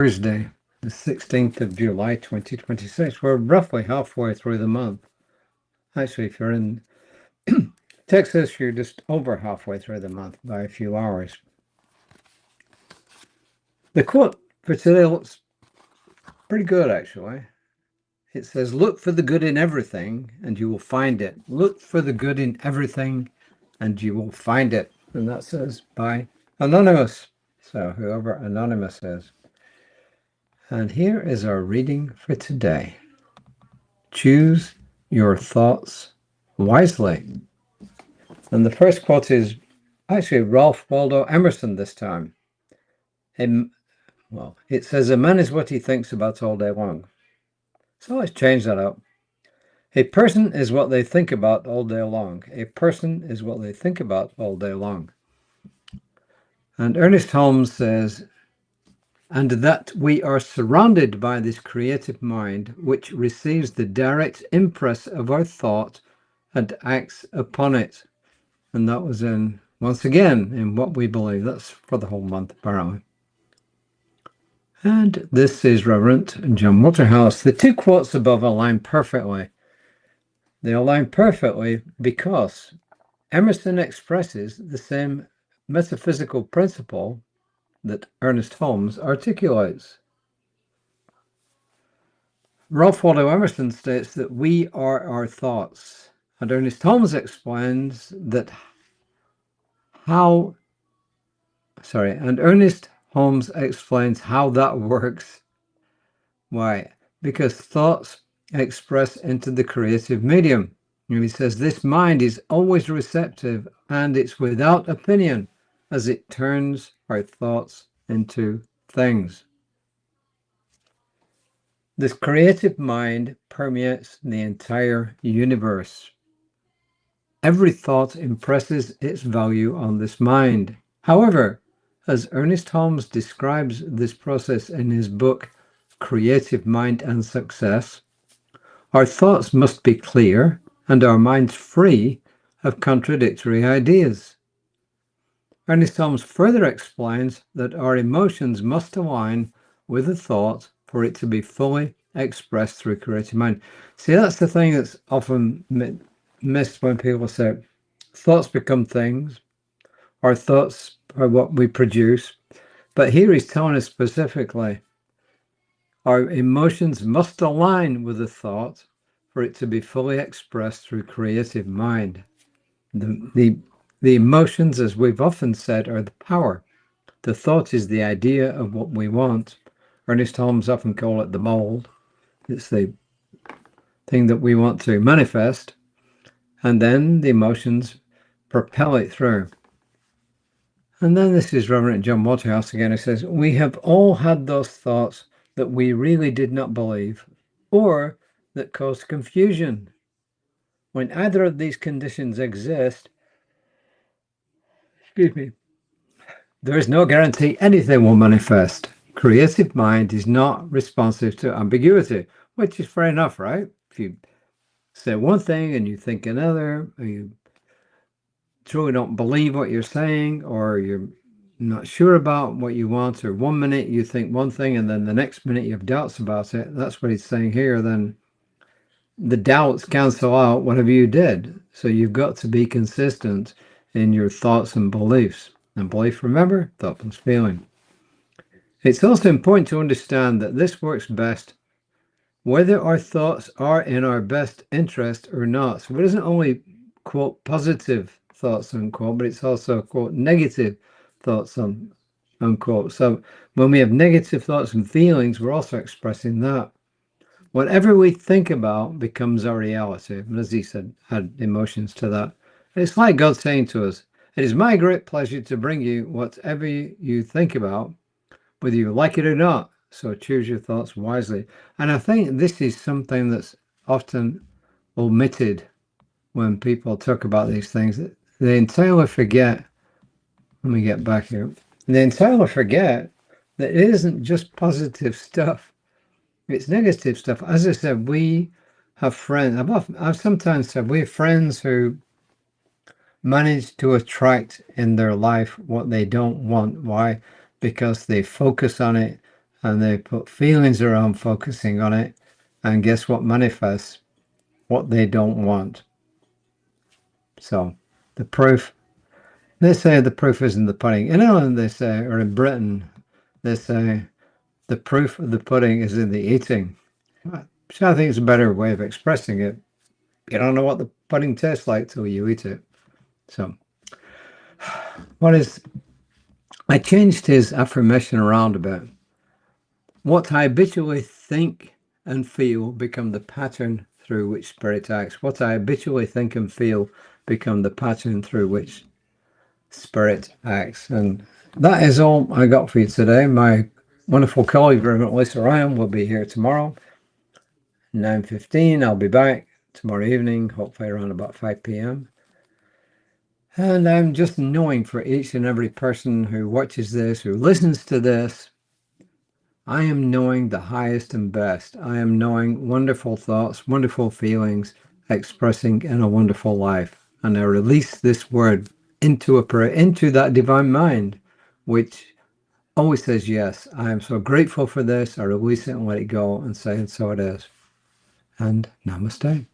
Thursday, the 16th of July, 2026. We're roughly halfway through the month. Actually, if you're in Texas, you're just over halfway through the month by a few hours. The quote for today looks pretty good, actually. It says, "Look for the good in everything, and you will find it. Look for the good in everything, and you will find it." And that says by Anonymous. So whoever Anonymous is. And here is our reading for today. Choose your thoughts wisely. And the first quote is actually Ralph Waldo Emerson this time. It says, "A man is what he thinks about all day long." So let's change that up. A person is what they think about all day long. A person is what they think about all day long. And Ernest Holmes says, "And that we are surrounded by this creative mind, which receives the direct impress of our thought and acts upon it." And that was once again, in What We Believe. That's for the whole month, apparently. And this is Reverend John Waterhouse. The two quotes above align perfectly. They align perfectly because Emerson expresses the same metaphysical principle that Ernest Holmes articulates. Ralph Waldo Emerson states that we are our thoughts, and Ernest Holmes explains that Ernest Holmes explains how that works. Why? Because thoughts express into the creative medium. And he says this mind is always receptive, and it's without opinion as it turns our thoughts into things. This creative mind permeates the entire universe. Every thought impresses its value on this mind. However, as Ernest Holmes describes this process in his book, Creative Mind and Success, our thoughts must be clear and our minds free of contradictory ideas. Ernest Holmes further explains that our emotions must align with a thought for it to be fully expressed through creative mind. See, that's the thing that's often missed when people say thoughts become things, our thoughts are what we produce. But here he's telling us specifically, our emotions must align with a thought for it to be fully expressed through creative mind. The emotions, as we've often said, are the power. The thought is the idea of what we want. Ernest Holmes often call it the mold. It's the thing that we want to manifest, and then the emotions propel it through. And then this is Reverend John Waterhouse again. He says, "We have all had those thoughts that we really did not believe, or that caused confusion. When either of these conditions exist, there is no guarantee anything will manifest. Creative mind is not responsive to ambiguity," which is fair enough, right? If you say one thing and you think another, or you truly don't believe what you're saying, or you're not sure about what you want, or 1 minute you think one thing and then the next minute you have doubts about it, that's what he's saying here, then the doubts cancel out whatever you did. So you've got to be consistent in your thoughts and beliefs. And belief, remember, thought plus feeling. It's also important to understand that this works best whether our thoughts are in our best interest or not. So it isn't only, quote, positive thoughts, unquote, but it's also, quote, negative thoughts, unquote. So when we have negative thoughts and feelings, we're also expressing that. Whatever we think about becomes our reality. And as he said, add emotions to that. It's like God saying to us, "It is my great pleasure to bring you whatever you think about, whether you like it or not. So choose your thoughts wisely." And I think this is something that's often omitted when people talk about these things. They entirely forget, let me get back here, they entirely forget that it isn't just positive stuff. It's negative stuff. As I said, we have friends. I've sometimes said we have friends who manage to attract in their life what they don't want. Why? Because they focus on it and they put feelings around focusing on it, and guess what manifests? What they don't want. So the proof, they say the proof is in the pudding. In Ireland, they say, or in Britain, they say the proof of the pudding is in the eating. Which I think is a better way of expressing it. You don't know what the pudding tastes like till you eat it. So I changed his affirmation around a bit. What I habitually think and feel become the pattern through which spirit acts. What I habitually think and feel become the pattern through which spirit acts. And that is all I got for you today. My wonderful colleague, Reverend Lisa Ryan, will be here tomorrow, 9:15. I'll be back tomorrow evening, hopefully around about 5 p.m. And I'm just knowing for each and every person who watches this, who listens to this, I am knowing the highest and best. I am knowing wonderful thoughts, wonderful feelings, expressing in a wonderful life. And I release this word into that divine mind, which always says yes. I am so grateful for this. I release it and let it go and say, and so it is. And namaste.